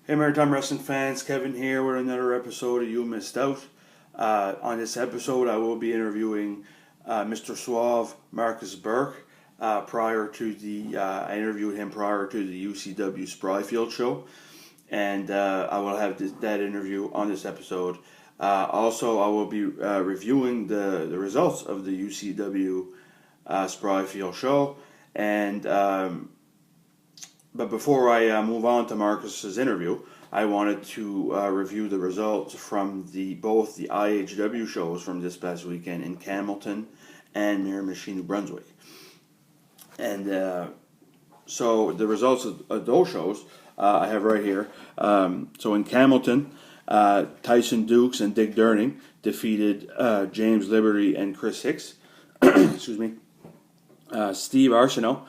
Hey Maritime Wrestling fans, Kevin here with another episode of You Missed Out. On this episode I will be interviewing Mr. Suave, Markus Burke. I interviewed him prior to the UCW Spryfield show, and I will have that interview on this episode. Also, I will be reviewing the results of the UCW Spryfield show, and but before I move on to Marcus's interview, I wanted to review the results from both the IHW shows from this past weekend in Campbellton and Miramichi, New Brunswick. And so the results of those shows I have right here. So in Campbellton, Tyson Dukes and Dick Durning defeated James Liberty and Chris Hicks. Excuse me. Steve Arsenault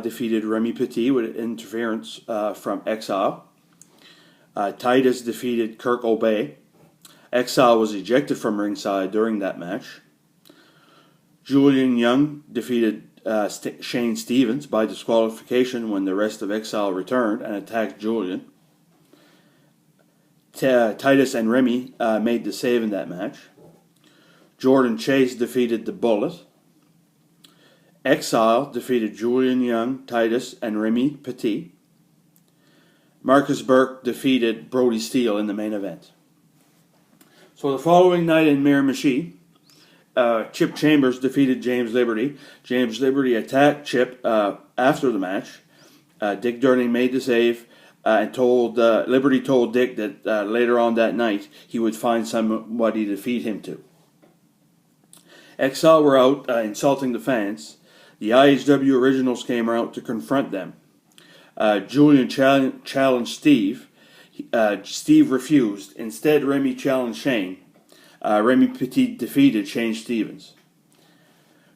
defeated Remy Petit with interference from Exile. Titus defeated Kirk Obey. Exile was ejected from ringside during that match. Julian Young defeated Shane Stevens by disqualification when the rest of Exile returned and attacked Julian. Titus and Remy made the save in that match. Jordan Chase defeated The Bullet. Exile defeated Julian Young, Titus, and Remy Petit. Markus Burke defeated Brody Steele in the main event. So the following night in Miramichi, Chip Chambers defeated James Liberty. James Liberty attacked Chip after the match. Dick Durning made the save and Liberty told Dick that later on that night he would find somebody to feed him to. Exile were out insulting the fans. The IHW Originals came out to confront them. Julian challenged Steve. Steve refused. Instead, Remy challenged Shane. Remy Petit defeated Shane Stevens.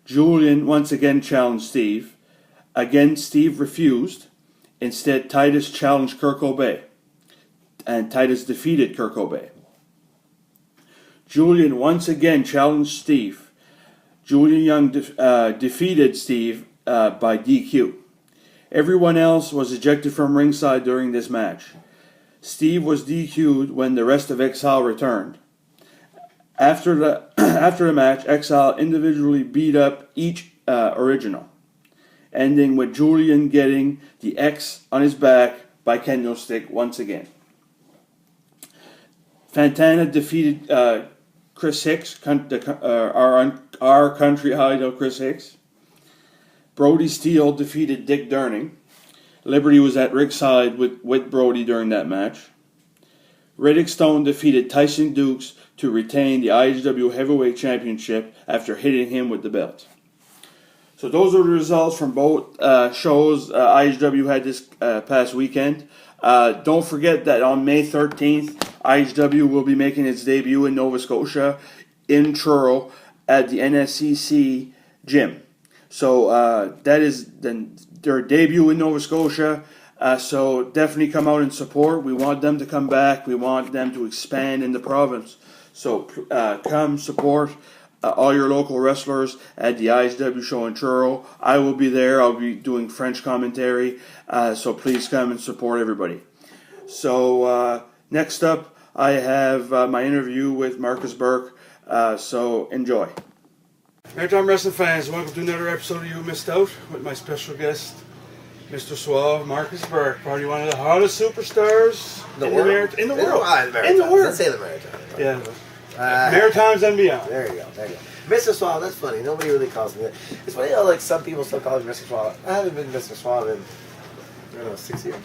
Julian once again challenged Steve. Again, Steve refused. Instead, Titus challenged Kirk Obey. And Titus defeated Kirk Obey. Julian once again challenged Steve. Julian Young defeated Steve by DQ. Everyone else was ejected from ringside during this match. Steve was DQ'd when the rest of Exile returned. After the match, Exile individually beat up each original, ending with Julian getting the X on his back by kendo stick once again. Fantana defeated Chris Hicks, our country idol Chris Hicks. Brody Steele defeated Dick Durning. Liberty was at ringside with Brody during that match. Riddick Stone defeated Tyson Dukes to retain the IHW Heavyweight Championship after hitting him with the belt. So those are the results from both shows IHW had this past weekend. Don't forget that on May 13th, IHW will be making its debut in Nova Scotia in Truro at the NSCC gym. So that is their debut in Nova Scotia. So definitely come out and support. We want them to come back. We want them to expand in the province. So come support all your local wrestlers at the IHW show in Truro. I will be there. I'll be doing French commentary. So please come and support everybody. So next up, I have my interview with Markus Burke. So enjoy. Maritime Wrestling fans, welcome to another episode of You Missed Out with my special guest, Mr. Suave, Markus Burke, probably one of the hottest superstars in the world. In the world. Let's say the Maritime. Yeah. Maritimes and beyond. There you go. Mr. Suave, that's funny. Nobody really calls me that. It's funny how, like, some people still call me Mr. Suave. I haven't been Mr. Suave in, 6 years.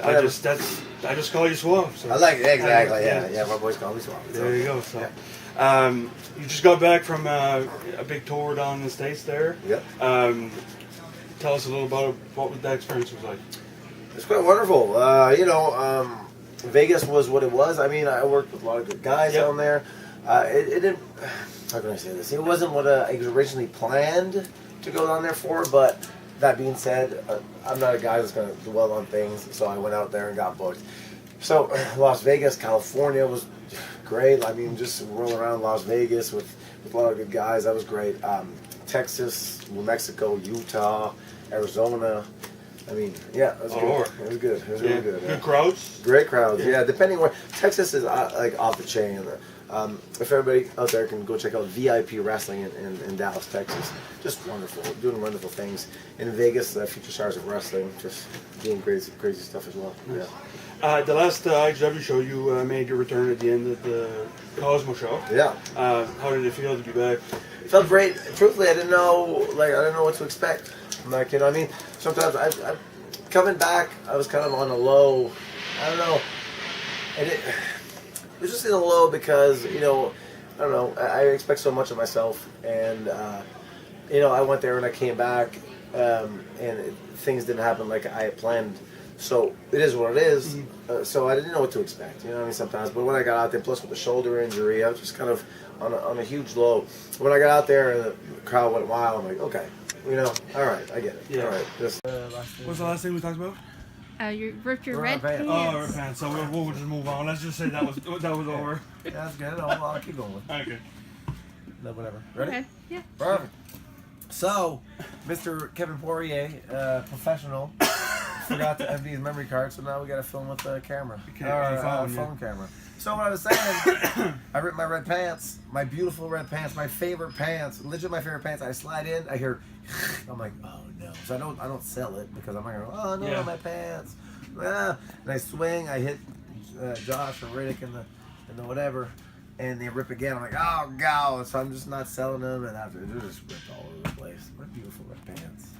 I just call you Suave. So. I like it, exactly. Yeah, my boys call me Suave. There you go. So, you just got back from a big tour down in the States there. Yep. Tell us a little about what that experience was like. It's quite wonderful. Vegas was what it was. I mean, I worked with a lot of good guys down there. It didn't. How can I say this? It wasn't what I originally planned to go down there for. But that being said, I'm not a guy that's going to dwell on things. So I went out there and got booked. So Las Vegas, California was great. I mean, just rolling around Las Vegas with a lot of good guys. That was great. Texas, New Mexico, Utah, Arizona. I mean, yeah, it was All good. over. It was good. It was really good. Good crowds. Great crowds. Yeah, depending where Texas is like off the chain. If everybody out there can go check out VIP Wrestling in Dallas, Texas, just wonderful, doing wonderful things. In Vegas, Future Stars of Wrestling, just doing crazy stuff as well. Nice. Yeah. The last IGW show, you made your return at the end of the Cosmo show. Yeah. How did it feel to be back? It felt great. Truthfully, I didn't know what to expect. Like, you know what I mean? Sometimes I coming back, I was kind of on a low. I don't know. And it was just in a low because, you know, I don't know. I expect so much of myself, and you know, I went there and I came back, and things didn't happen like I had planned. So it is what it is. So I didn't know what to expect. You know what I mean? Sometimes, but when I got out there, plus with the shoulder injury, I was just kind of on a huge low. When I got out there and the crowd went wild, I'm like, okay, you know, all right, I get it. Yeah. All right. Just, What's the last thing we talked about? You ripped your Red red pants. pants. Oh, red pants. So we'll just move on. Let's just say that was over. yeah, that's good. I'll keep going. Okay. No, whatever. Ready? Okay. Yeah. Perfect. So, Mr. Kevin Poirier, professional, forgot to empty his memory card, so now we got to film with the camera. Phone camera. So what I was saying, I ripped my red pants, my beautiful red pants, my favorite pants, legit my favorite pants. I slide in, I hear, I'm like, oh no. So I don't sell it because I'm not going, oh no, Yeah. my pants. Ah. And I swing, I hit Josh or Riddick in the whatever. And they rip again. I'm like, oh god! So I'm just not selling them, and after they're just ripped all over the place. My beautiful red pants,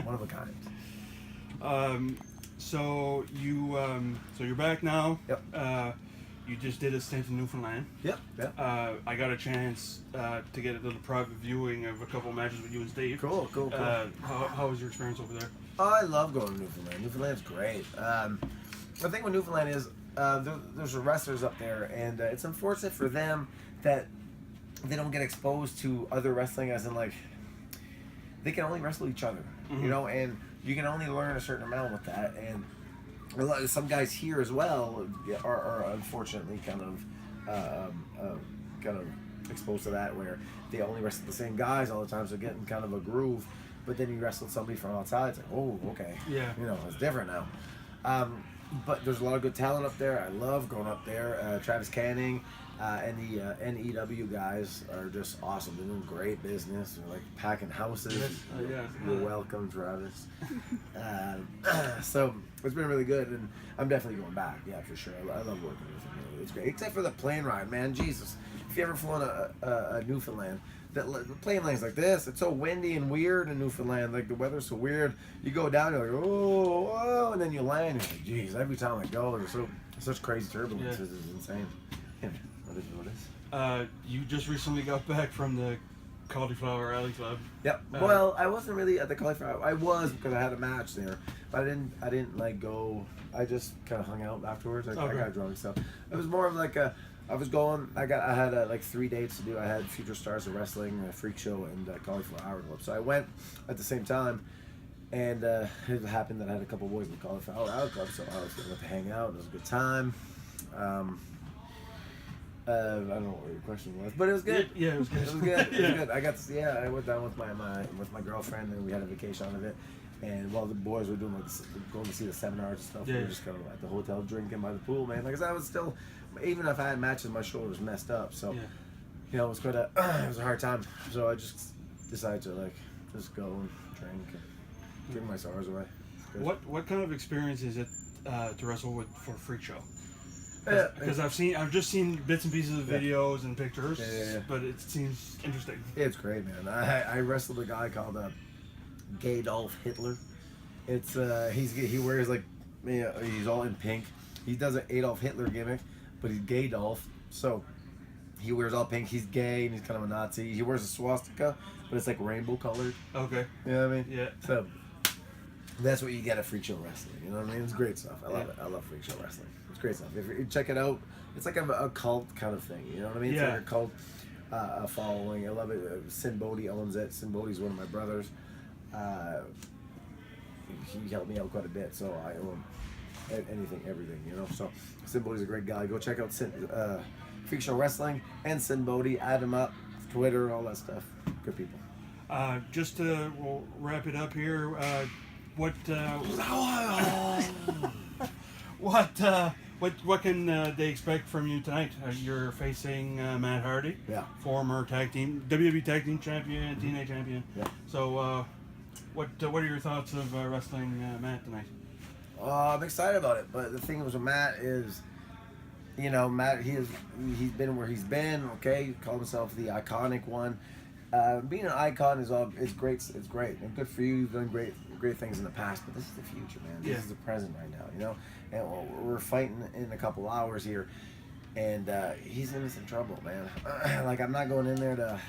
one of a kind. So you're back now. Yep. You just did a stint in Newfoundland. Yep. Yep. I got a chance to get a little private viewing of a couple of matches with you and Steve. Cool. How was your experience over there? Oh, I love going to Newfoundland. Newfoundland's great. The thing with Newfoundland is there's wrestlers up there, and it's unfortunate for them that they don't get exposed to other wrestling, as in like they can only wrestle each other, you know, and you can only learn a certain amount with that. And some guys here as well are unfortunately kind of exposed to that, where they only wrestle the same guys all the time, so getting kind of a groove. But then you wrestle somebody from outside, it's like, oh, okay, Yeah. you know, it's different now. But there's a lot of good talent up there. I love going up there. Travis Canning and the NEW guys are just awesome. They're doing great business. They're like packing houses. Yeah. You're welcome, Travis. So it's been really good, and I'm definitely going back. Yeah, for sure. I love working with them. It's great, except for the plane ride, man. Jesus, if you ever flown a Newfoundland. The plane lanes like this, it's so windy and weird in Newfoundland. Like the weather's so weird. You go down, you're like, oh, and then you land. You're like, geez, every time I go, there's such crazy turbulences. Yeah. It's insane. Yeah, what is this? You just recently got back from the Cauliflower Alley Club. Yep. Well, I wasn't really at the Cauliflower. I was because I had a match there, but I didn't like go. I just kind of hung out afterwards. I got drunk, so it was more of like a. I was going. I had like 3 dates to do. I had Future Stars of Wrestling, a Freak Show, and Cauliflower Hour Club. So I went at the same time, and it happened that I had a couple boys in the Cauliflower Hour Club, so I was able to hang out. It was a good time. I don't know what your question was, but it was good. Yeah, it was good. It was good. It was good. I got to I went down with my girlfriend, and we had a vacation out of it. And while the boys were doing going to see the seminars and stuff, we were just kind of at the hotel drinking by the pool, man. Like I said, I was still, even if I had matches, my shoulders messed up. So, you know, it was quite it was a hard time. So I just decided to just go and drink my sorrows away. What kind of experience is it to wrestle for Freak Show? Because I've just seen bits and pieces of videos and pictures, but it seems interesting. It's great, man. I wrestled a guy called Gay Dolph Hitler. It's he wears like, he's all in pink. He does an Adolf Hitler gimmick, but he's Gay Dolph, so he wears all pink. He's gay and he's kind of a Nazi. He wears a swastika, but it's like rainbow colored. Okay. You know what I mean? Yeah. So that's what you get at Freak Show Wrestling. You know what I mean? It's great stuff. I love it. I love Freak Show Wrestling. It's great stuff. If you check it out, it's like a cult kind of thing. You know what I mean? It's like a cult following. I love it. Sin Bodhi owns it. Sin Bodhi's one of my brothers. He helped me out quite a bit, so I owe him everything, you know. So Sin Bodhi's a great guy. Go check out Freak Show Wrestling and Sin Bodhi. Add him up, Twitter, all that stuff. Good people. We'll wrap it up here. what what can they expect from you tonight? You're facing Matt Hardy, former WWE Tag Team Champion, TNA Champion. Yeah. So, what are your thoughts of wrestling Matt tonight? I'm excited about it, but the thing with Matt is, Matt he's been where he's been. Okay, he called himself the iconic one. Being an icon is great. It's great and good for you. You've done great things in the past, but this is the future, man. This is the present right now, And we're fighting in a couple hours here, and he's in some trouble, man. Like, I'm not going in there to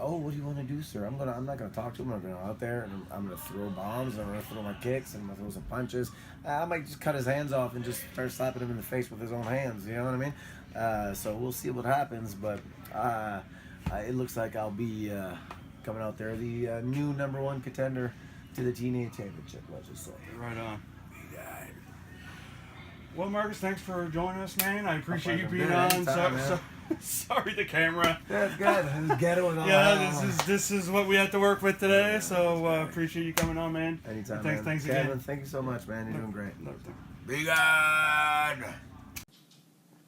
oh, what do you want to do, sir? I'm not gonna talk to him. I'm gonna go out there and I'm gonna throw bombs. I'm gonna throw my kicks. I'm gonna throw some punches. I might just cut his hands off and just start slapping him in the face with his own hands. You know what I mean? So we'll see what happens, but it looks like I'll be coming out there the new #1 contender to the TNA Championship. Let's just say. Right on. Well, Marcus, thanks for joining us, man. I appreciate you being on. Sorry, the camera. That's good. Just get it with all. Yeah, this is what we had to work with today. So appreciate you coming on, man. Anytime. Thanks Kevin, again. thank you so much, man. You're doing great. Be good.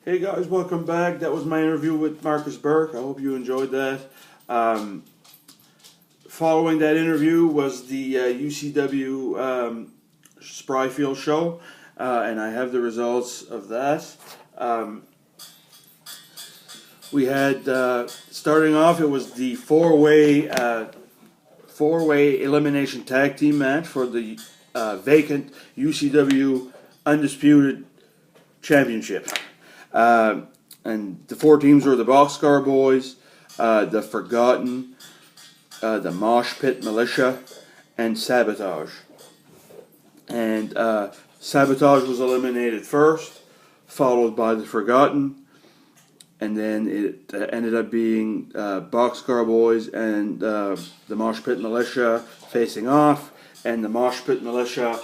Hey guys, welcome back. That was my interview with Markus Burke. I hope you enjoyed that. Following that interview was the UCW Spryfield show, and I have the results of that. We had, starting off, it was the four-way elimination tag team match for the vacant UCW Undisputed Championship. And the four teams were the Boxcar Boys, the Forgotten, the Mosh Pit Militia, and Sabotage. And Sabotage was eliminated first, followed by the Forgotten, and then it ended up being Boxcar Boys and the Mosh Pit Militia facing off, and the Mosh Pit Militia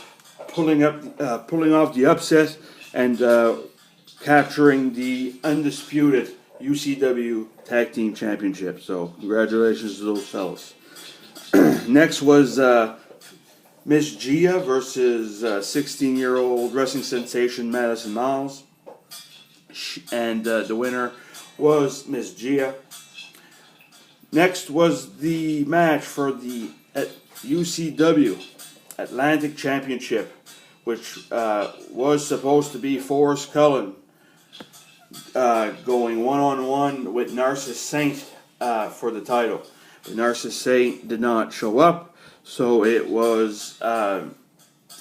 pulling off the upset and capturing the undisputed UCW Tag Team Championship. So congratulations to those fellas. Next was Miss Gia versus 16-year-old wrestling sensation Madison Miles. And the winner was Miss Gia. Next was the match for the UCW Atlantic Championship, which was supposed to be Forrest Cullen going one-on-one with Narcissus Saint for the title. But Narcissus Saint did not show up, so it was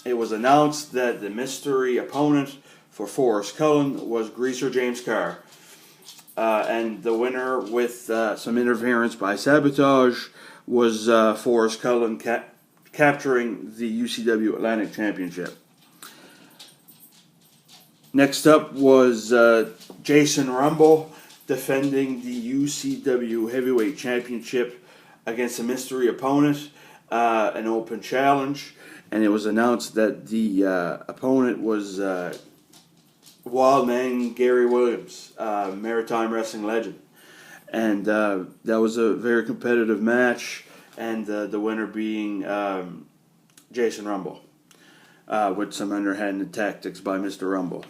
announced that the mystery opponent for Forrest Cullen was Greaser James Carr. And the winner, with some interference by Sabotage, was Forrest Cullen capturing the UCW Atlantic Championship. Next up was Jason Rumble defending the UCW Heavyweight Championship against a mystery opponent, an open challenge, and it was announced that the opponent was Wildman Gary Williams, maritime wrestling legend. And that was a very competitive match, and the winner being Jason Rumble, with some underhanded tactics by Mr. Rumble.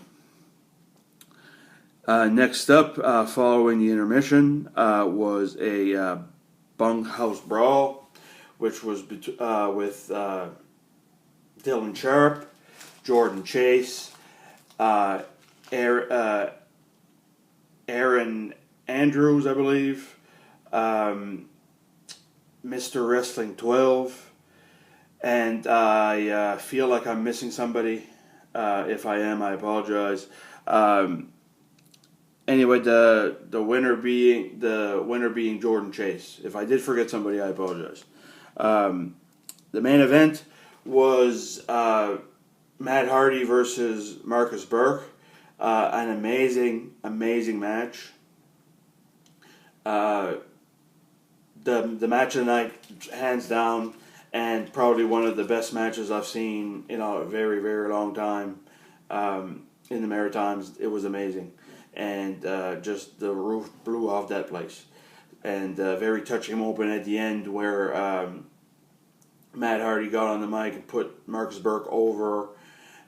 Next up, following the intermission, was a bunkhouse brawl, which was with Dylan Sharp, Jordan Chase, Aaron Andrews, I believe, Mr. Wrestling 12, and I feel like I'm missing somebody. If I am, I apologize. Anyway, the winner being Jordan Chase. If I did forget somebody, I apologize. The main event was Matt Hardy versus Markus Burke. An amazing match. The match of the night, hands down, and probably one of the best matches I've seen in a very, very long time in the Maritimes. It was amazing. And just the roof blew off that place. And very touching moment at the end where Matt Hardy got on the mic and put Markus Burke over,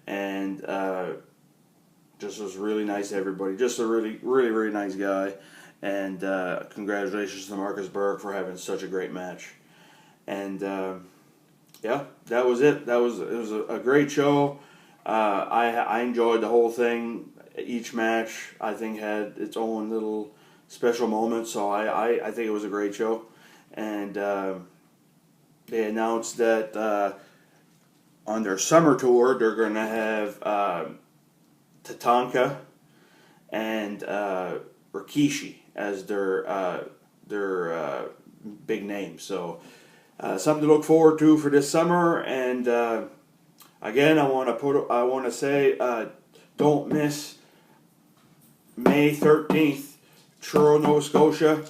and just was really nice to everybody. Just a really, really, really nice guy. And congratulations to Markus Burke for having such a great match. And yeah, that was it. It was a great show. I enjoyed the whole thing. Each match, I think, had its own little special moment. So I think it was a great show. And they announced that on their summer tour, they're going to have Tatanka and Rikishi as their big name. So something to look forward to for this summer. And again, I want to say don't miss May 13th, Truro, Nova Scotia,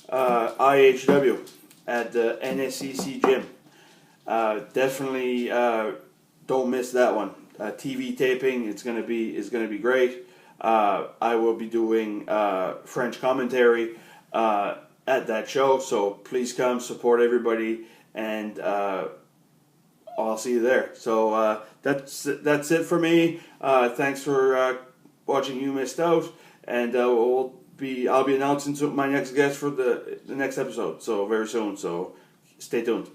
IHW at the NSCC gym. Definitely don't miss that one. TV taping is gonna be great. I will be doing French commentary at that show, so please come support everybody, and I'll see you there. So that's it for me. Thanks for watching You Missed Out, and I'll be announcing my next guest for the next episode. So very soon. So stay tuned.